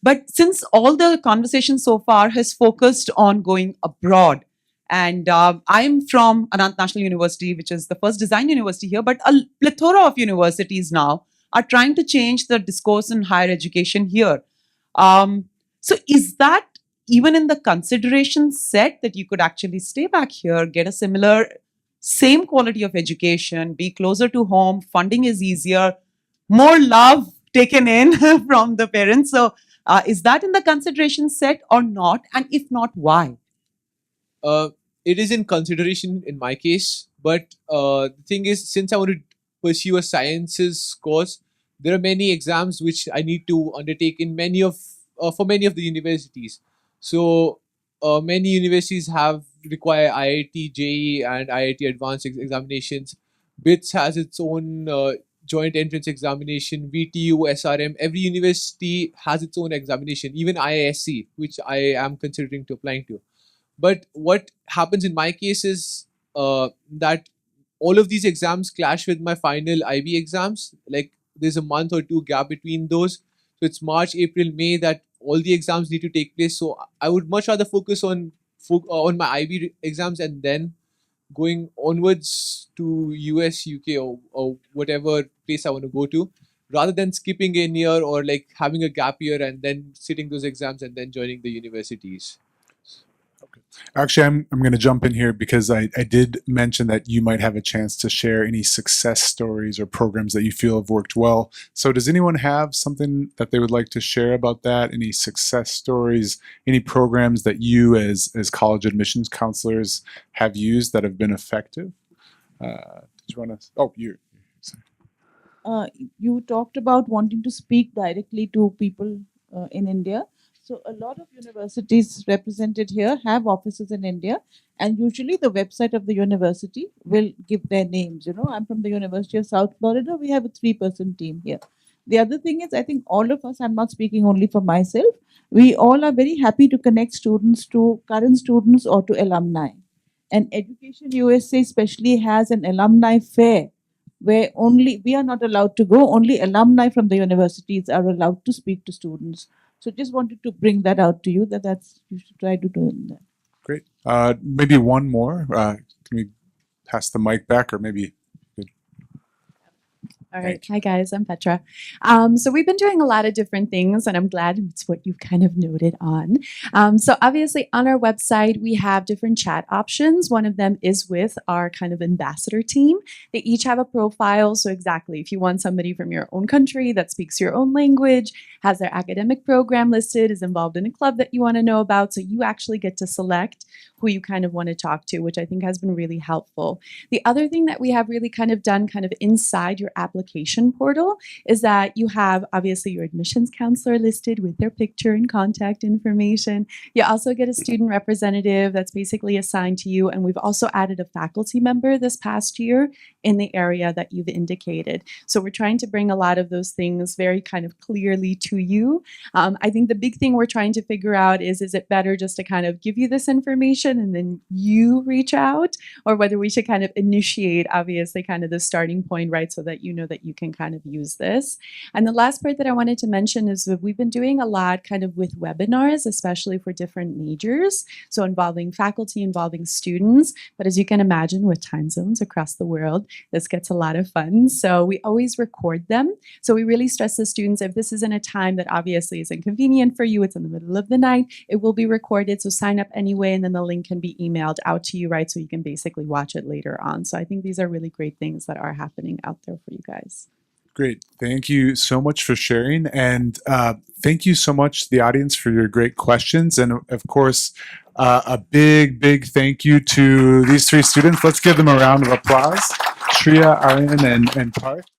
But since all the conversation so far has focused on going abroad, and I'm from Anant National University, which is the first design university here, but a plethora of universities now are trying to change the discourse in higher education here. So is that even in the consideration set that you could actually stay back here, get a same quality of education, be closer to home, funding is easier, more love taken in from the parents. So is that in the consideration set or not? And if not, why? It is in consideration in my case, but the thing is, since I want to pursue a sciences course, there are many exams which I need to undertake in for many of the universities. So many universities require IIT JEE and IIT advanced examinations. BITS has its own joint entrance examination. VTU, SRM, every university has its own examination. Even IISc, which I am considering to applying to. But what happens in my case is that all of these exams clash with my final IB exams. Like there's a month or two gap between those. So it's March, April, May that all the exams need to take place. So I would much rather focus on my IB exams and then going onwards to US, UK, or whatever place I want to go to, rather than skipping a year or like having a gap year and then sitting those exams and then joining the universities. Actually, I'm going to jump in here because I did mention that you might have a chance to share any success stories or programs that you feel have worked well. So does anyone have something that they would like to share about that? Any success stories, any programs that you as college admissions counselors have used that have been effective? Did you want to? Oh, you. You talked about wanting to speak directly to people in India. So a lot of universities represented here have offices in India, and usually the website of the university will give their names. You know, I'm from the University of South Florida. We have a 3-person team here. The other thing is, I think all of us, I'm not speaking only for myself, we all are very happy to connect students to current students or to alumni. And Education USA especially has an alumni fair where only we are not allowed to go, only alumni from the universities are allowed to speak to students. So just wanted to bring that out to you that's you should try to do that. Great. Maybe one more. Can we pass the mic back, or maybe? All right. Hi, guys. I'm Petra. So we've been doing a lot of different things, and I'm glad it's what you've kind of noted on. So obviously on our website, we have different chat options. One of them is with our kind of ambassador team. They each have a profile. So exactly, if you want somebody from your own country that speaks your own language, has their academic program listed, is involved in a club that you want to know about. So you actually get to select who you kind of want to talk to, which I think has been really helpful. The other thing that we have really kind of done kind of inside your application application portal is that you have obviously your admissions counselor listed with their picture and contact information. You also get a student representative that's basically assigned to you, and we've also added a faculty member this past year in the area that you've indicated. So we're trying to bring a lot of those things very kind of clearly to you. I think the big thing we're trying to figure out is it better just to kind of give you this information and then you reach out, or whether we should kind of initiate obviously kind of the starting point, right, so that you know that you can kind of use this. And the last part that I wanted to mention is that we've been doing a lot kind of with webinars, especially for different majors, so involving faculty, involving students. But as you can imagine, with time zones across the world, this gets a lot of fun. So we always record them. So we really stress the students, if this isn't a time that obviously is inconvenient for you, it's in the middle of the night, it will be recorded. So sign up anyway, and then the link can be emailed out to you, right? So you can basically watch it later on. So I think these are really great things that are happening out there for you guys. Great. Thank you so much for sharing. And thank you so much, the audience, for your great questions. And of course, a big, big thank you to these three students. Let's give them a round of applause. Shreya, Aryan, and Parth.